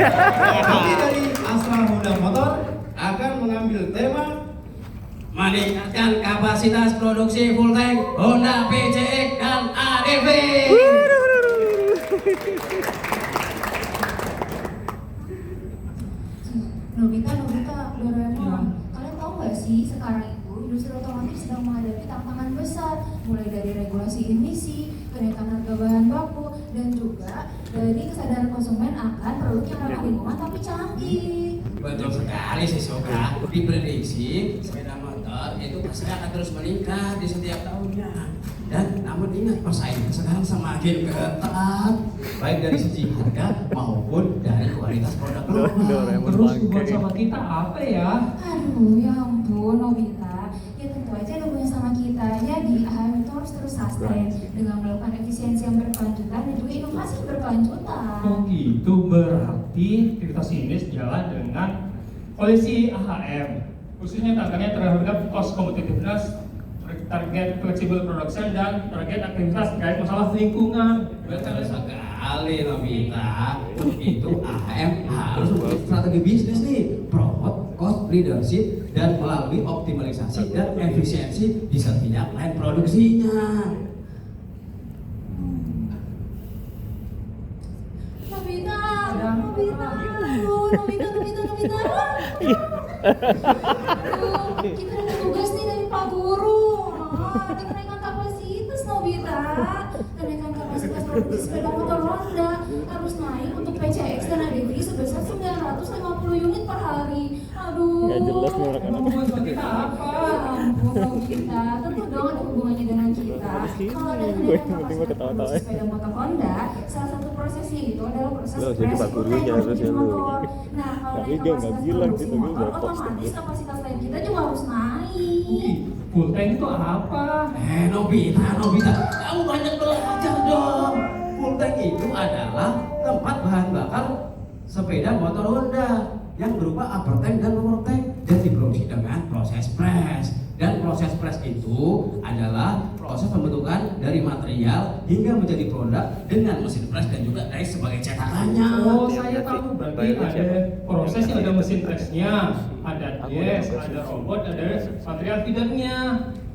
Kami dari Astra Honda Motor akan mengambil tema meningkatkan kapasitas produksi full tank Honda PCX dan ADV. Nobita, Doraemon, kalian tahu nggak sih sekarang itu industri otomotif sedang menghadapi tantangan besar, mulai dari regulasi emisi, kenaikan harga bahan baku, dan juga dari kesadaran konsumen akan produk yang ramah lingkungan tapi canggih. Betul sekali sih Soka. Diprediksi sepeda motor itu pasti akan terus meningkat di setiap tahunnya. Dan namun ingat persaingan sekarang semakin ketat, baik dari segi harga maupun dari kualitas produk global. Terus buat sama kita apa ya? Aduh, ya ampun Nobita, ya tentu aja ada hubungan sama kita. Jadi AHM itu harus terus sustain dengan melakukan efisiensi yang berkelanjutan dan juga inovasi yang berkelanjutan. Oh gitu, berarti aktivitas ini sejalan dengan polisi AHM, khususnya tantangannya terhadap cost competitiveness, target flexible production, dan target aktivitas terkait masalah lingkungan. Betul sekali Nobita. Itu AHM harus membuat strategi bisnis nih, promote cost leadership dan melalui optimalisasi dan efisiensi di setiap line produksinya. Nobita, Aduh, kita ada tugas nih dari Pak Guru. Ada kenaikan kapasitas Nobita. Kenaikan kapasitas produksi sepeda motor Honda harus naik untuk PCX dan ADV sebesar 950 unit per hari. Aduh. Nggak jelas nih anak-anak. Hubungan sama kita apa? Ya ampun Nobita, tentu dong ada hubungannya dengan kita. Kalau ada kenaikan kapasitas produksi sepeda motor Honda, salah satu prosesnya itu adalah proses Loh, jadi Pak Gurunya harus ya, lu. Nah, kalau Tapi naik dia nggak kapasitas bilang produksi gitu, dia motor, udah post otomatis gitu. kapasitas lain kita juga harus naik. Full tank itu apa? Nobita, kamu banyak belajar dong. Full tank itu adalah tempat bahan bakar sepeda motor Honda yang berupa upper tank dan lower tank dan diproduksi dengan proses press. Dan proses press itu adalah proses pembentukan dari material hingga menjadi produk dengan mesin press dan juga dice sebagai cetakannya. Oh, saya tahu, berarti ada prosesnya, ada mesin pressnya, ada dies, ada robot, ada material feedernya.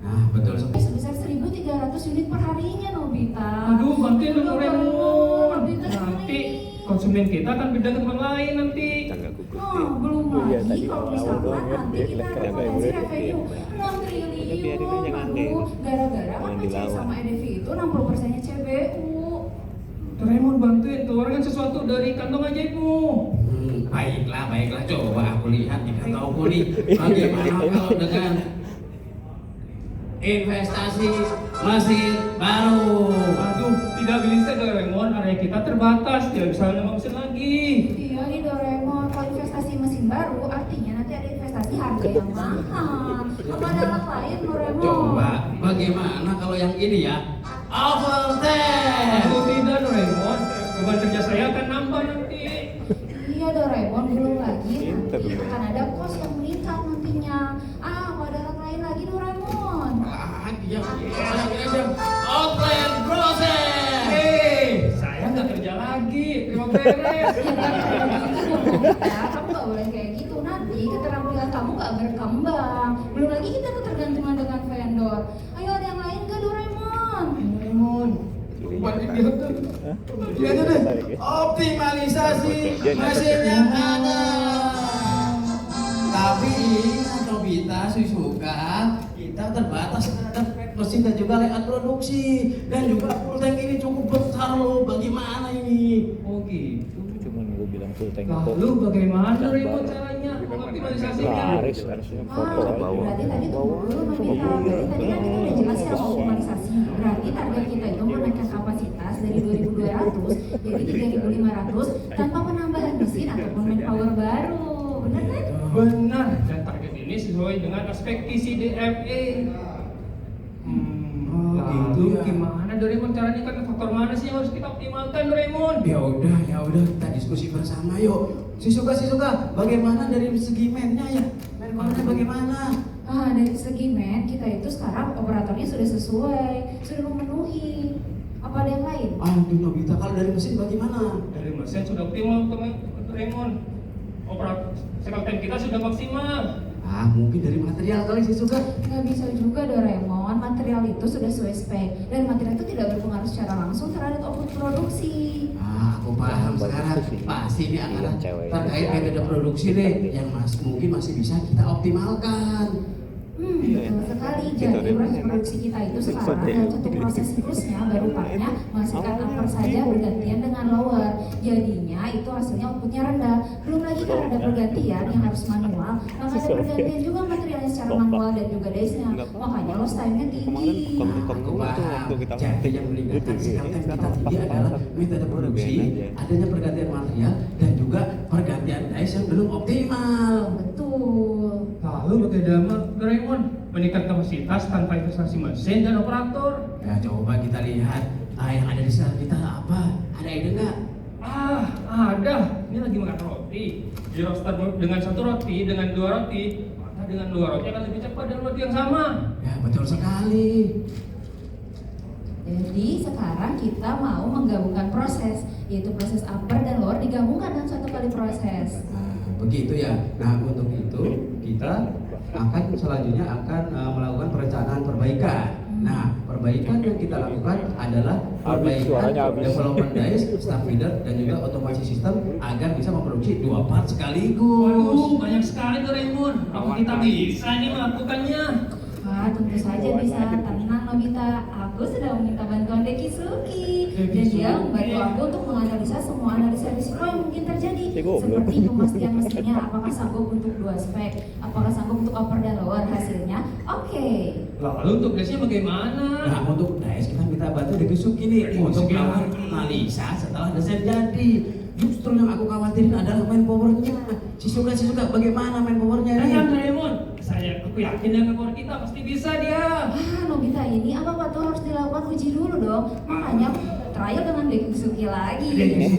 Nah, betul sekali. Sebesar 1.300 unit per harinya Nobita. Aduh, bantuin dong Doraemon. Nobita Nanti konsumen kita akan beda ke tempat lain nanti. Tangga gugur. Oh, belum Iya, lagi tadi kalau awal misalkan doang ya, nanti dia kita ada keren potensi ya, revenue 6 Tapi hari ini triliun. jangan aneh. Aduh, gara-gara kan Jangan PCX dilawan. sama EDV itu 60%-nya CBU. Doraemon bantuin keluarkan sesuatu dari kantong ajaibmu. Baiklah, coba aku lihat di kantongku nih. Bagaimana kalau dengan investasi mesin baru? Aduh, tidak bisa Doraemon, area kita terbatas, tidak bisa nambah mesin lagi. Iya nih Doraemon, kalau investasi mesin baru artinya nanti ada investasi harga yang mahal. Apa ada alat lain Doraemon? Coba, bagaimana kalau yang ini ya? Overtake! Aduh, tidak Doraemon, beban kerja saya akan nambah nanti. Iya Doraemon, belum lagi Pinter nanti lu. akan ada kos yang meningkat nantinya. Apa ada alat lain lagi Doraemon? Outland proses! Hei, saya nggak kerja lagi, terima beres. Ya, kamu gak boleh kayak gitu, nanti keterampilan kamu gak berkembang. Belum lagi kita ketergantungan dengan vendor. Ayo ada yang lain gak Doraemon? Doraemon, banyak dia tuh. Lihat deh, optimalisasi mesin yang ada. Tapi ingat Nobita, Suzuka, kita terbatas terhadap mesin dan juga layout produksi. Dan juga full tank ini cukup besar loh, bagaimana ini? Oh gitu. Cuman gue bilang full tank Lalu bagaimana Doraemon caranya mengoptimalisasikan? Laris harusnya foto Ah, bawah. berarti tadi tunggu dulu Nobita. Berarti tadi kan kita udah jelas ya optimalisasi. Berarti target kita itu menaikkan kapasitas dari 2.200 jadi 3.500 tanpa penambahan mesin ataupun manpower baru. Benar kan? Benar, dan target ini sesuai dengan aspek TCDFE. gitu ya. Gimana Doraemon caranya, kan faktor mana sih yang harus kita optimalkan Doraemon? Ya udah kita diskusi bersama yuk. Suka, bagaimana dari segi mennya ya? Men bagaimana? Dari segi man kita itu sekarang operatornya sudah sesuai, sudah memenuhi. Apa ada yang lain? Aduh Nobita, kalau dari mesin bagaimana? Dari mesin sudah optimal teman Doraemon. Operasi cycle time kita sudah maksimal. Mungkin dari material kali sih juga. Nggak bisa juga Doraemon, material itu sudah sesuai spek dan material itu tidak berpengaruh secara langsung terhadap output produksi. Aku paham sekarang. Pasti ini akan terkait metode produksi nih yang mungkin masih bisa kita optimalkan. Betul sekali. Jadi proses produksi kita itu sekarang dalam satu proses siklusnya berupanya menghasilkan upper saja bergantian dengan lower. Jadinya itu hasilnya outputnya rendah. Belum lagi karena ada pergantian yang harus manual, maka ada pergantian juga materialnya secara manual dan juga days-nya. Makanya loss time-nya tinggi. Aku paham. Jadi yang meningkatkan cycle time kita tinggi adalah metode produksi, adanya pergantian material dan juga pergantian days yang belum optimal. Betul. Lalu bagaimana Doraemon meningkat kapasitas tanpa investasi mesin dan operator? Ya coba kita lihat yang ada di sekitar kita apa? Ada ide nggak? Ada. Ini lagi makan roti. Di roaster dengan satu roti, dengan dua roti, maka dengan dua roti akan lebih cepat dari roti yang sama. Ya betul sekali. Jadi sekarang kita mau menggabungkan proses, yaitu proses upper dan lower digabungkan dalam satu kali proses. Begitu ya. Nah untuk itu kita akan selanjutnya akan melakukan perencanaan perbaikan. Nah perbaikan yang kita lakukan adalah perbaikan development dice, staff feeder dan juga otomasi sistem agar bisa memproduksi 2 part sekaligus. Waduh, banyak sekali Doraemon. Apa kita bisa nih melakukannya? Tentu saja bisa. Tenang Nobita, aku sudah meminta bantuan Dekisuki dan dia membantu aku untuk menganalisa semua analisa risiko yang mungkin terjadi, seperti pemastian mesinnya apakah sanggup untuk 2 spek, apakah sanggup untuk upper dan lower. Hasilnya oke. Lalu untuk gasnya bagaimana? Nah untuk dice kita minta bantu Dekisuki nih untuk melakukan analisa setelah desain jadi. Justru yang aku khawatirin adalah manpowernya. Si Suga bagaimana manpowernya nih? Doraemon, aku yakin dengan power kita pasti bisa dia. Nobita ini apa-apa tuh harus dilakukan uji dulu dong. Makanya trial dengan Dekisuki lagi.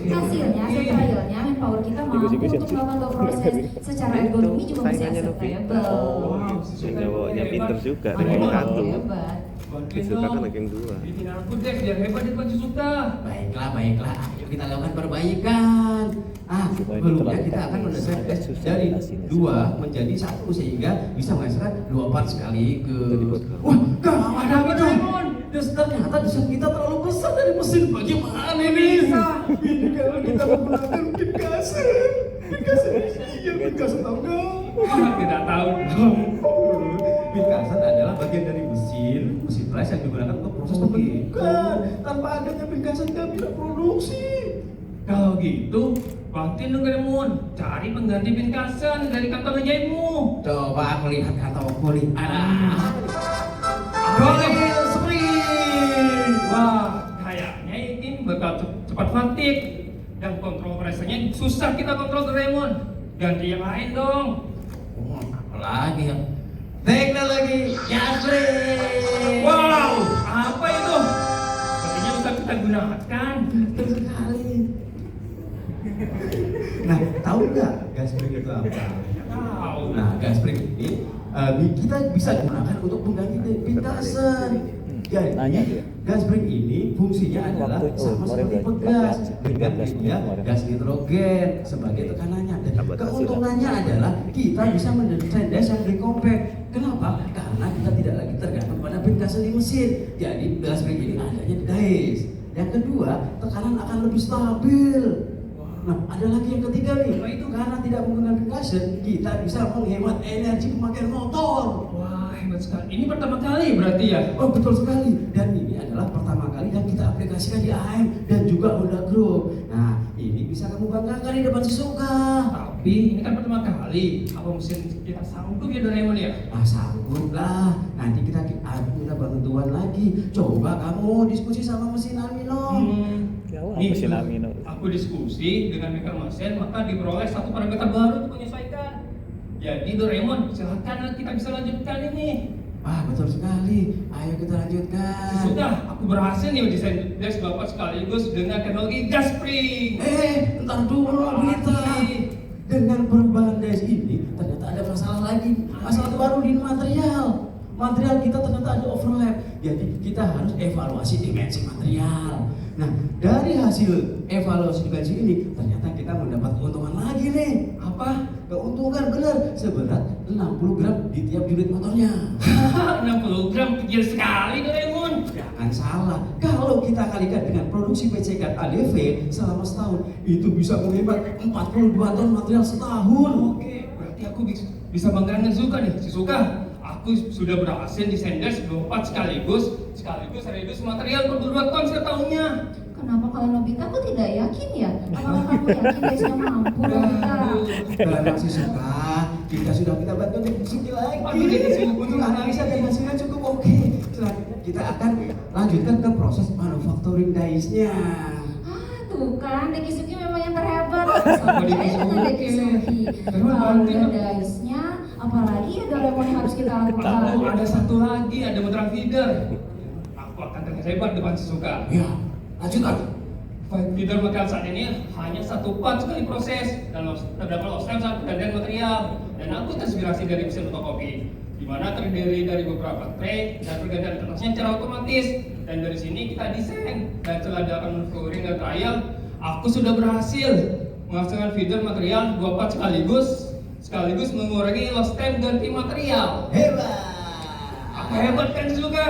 Hasilnya trialnya manpower kita mampu untuk melakukan dua proses. Secara ergonomi juga masih acceptable. Cowoknya pinter juga dengan satu. Hebat. Suka kan lagi yang 2. Bikin aku deh biar hebat di baju suka. Baiklah. Ayo kita lakukan perbaikan. Sebelumnya kita akan mendesain dari 2 menjadi 1 sehingga bisa menghasilkan 2 part sekaligus. Wah, gawat itu. Ternyata desain kita terlalu besar dari mesin. Bagaimana ini? Ini kalau kita menggunakan Pinkasen tahu nggak? Tidak tahu. Pinkasen adalah bagian dari mesin press yang digunakan untuk proses pembentukan. Tanpa adanya Pinkasen nggak bisa produksi. Kalau gitu, bantuin dong Doraemon, cari pengganti Pinkasen dari kantor penjahitmu. Coba aku lihat kantongku nih. Coil spring. Wah, kayaknya ini bakal cepat fatigue dan kontrol pressure-nya susah kita kontrol Doraemon. Ganti yang lain dong. Apalagi ya? Teknologi gas spring. Wow, apa itu? Sepertinya bisa kita gunakan. Betul sekali. Nah, tahu nggak gas spring itu apa? Tahu. Nah, gas spring ini kita bisa gunakan untuk mengganti Pinkasen. Jadi, Nanya dia. gas spring ini fungsinya adalah sama seperti pegas dengan dia gas nitrogen sebagai tekanannya. Dan keuntungannya adalah kita bisa mendesain das yang lebih compact. Kenapa? Karena kita tidak lagi tergantung pada Pinkasen di mesin. Jadi gas spring ini adanya di dice. Yang kedua, tekanan akan lebih stabil. Nah, ada lagi yang ketiga nih. Itu karena tidak menggunakan Pinkasen, kita bisa menghemat energi pemakaian motor. Wah, hebat sekali. Ini pertama kali berarti ya? Oh betul sekali. Dan ini adalah pertama kali yang kita aplikasikan di AM dan juga Honda Group. Nah, ini bisa kamu banggakan di depan si Suka. Tapi ini kan pertama kali. Apa mesin kita sanggup ya Doraemon ya? Sanggup lah. Nanti kita minta bantuan lagi. Coba kamu diskusi sama mesin Amino. Nih, mesin Amino. aku diskusi dengan maker mesin, maka diperoleh satu parameter baru untuk menyesuaikan. Jadi Doraemon, silakan kita bisa lanjutkan ini. Betul sekali. Ayo kita lanjutkan. Sudah, aku berhasil nih mendesain das Bapak sekaligus dengan teknologi gas spring. Entar dulu kita. Dengan perubahan das ini, ternyata ada masalah lagi. Masalah baru di material. Material kita ternyata ada overlap. Jadi kita harus evaluasi dimensi material. Nah, dari hasil evaluasi dimensi ini ternyata kita mendapat keuntungan lagi nih. Apa? Keuntungan benar seberat 60 gram di tiap unit motornya. 60 gram kecil sekali Doraemon. Jangan salah, kalau kita kalikan dengan produksi PCK ADV selama setahun, itu bisa menghemat 42 ton material setahun. Oke, berarti aku bisa banggakan Suka nih. Si Suka, aku sudah berhasil desain dash 24 sekaligus reduce material 42 ton setahunnya. Kenapa kalau Nobita aku tidak yakin ya? Apakah kamu yakin Desnya mampu Nobita? Kalau masih suka, kita sudah minta bantuan dari Suki lagi. Aduh, dari Suki. Untuk analisa dan hasilnya cukup oke. Selanjutnya kita akan lanjutkan ke proses manufacturing dice-nya. Tuh kan, Deki Suki memang yang terhebat. Sama Deki saya dengan Suki. Deki Suki. Terus Kalau nanti, udah dice-nya, apalagi ya Doraemon yang harus kita lakukan? Ada satu lagi, ada motor feeder. Aku akan terlihat hebat depan si Suka. Ya, lanjutkan. Feeder material saat ini hanya satu part sekali proses dan terdapat lost time saat pergantian material. Dan aku terinspirasi dari mesin fotokopi, di mana terdiri dari beberapa tray dan pergantian kertasnya secara otomatis. Dan dari sini kita desain dan setelah dilakukan manufacturing dan trial, aku sudah berhasil menghasilkan feeder material 2 part sekaligus mengurangi lost time ganti material. Hebat. Aku hebat kan juga?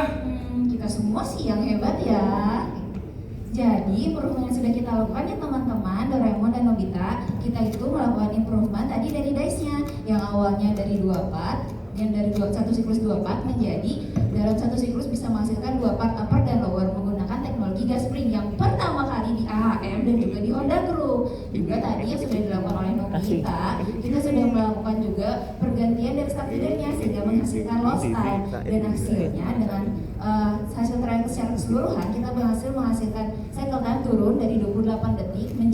Kita semua sih yang hebat ya. Jadi improvement yang sudah kita lakukan ya teman-teman, Doraemon dan Nobita, kita itu melakukan improvement tadi dari dice-nya yang awalnya dari 2 part, yang dari satu siklus 2 part menjadi dalam satu siklus bisa menghasilkan 2 part upper dan lower menggunakan teknologi gas spring yang pertama kali di AHM dan juga di Honda Group. Juga tadi yang sudah dilakukan oleh Nobita, kita sudah melakukan juga pergantian dari start feedernya sehingga menghasilkan lost time, dan hasilnya dengan hasil trial secara keseluruhan kita berhasil menghasilkan cycle time turun dari 28 detik menjadi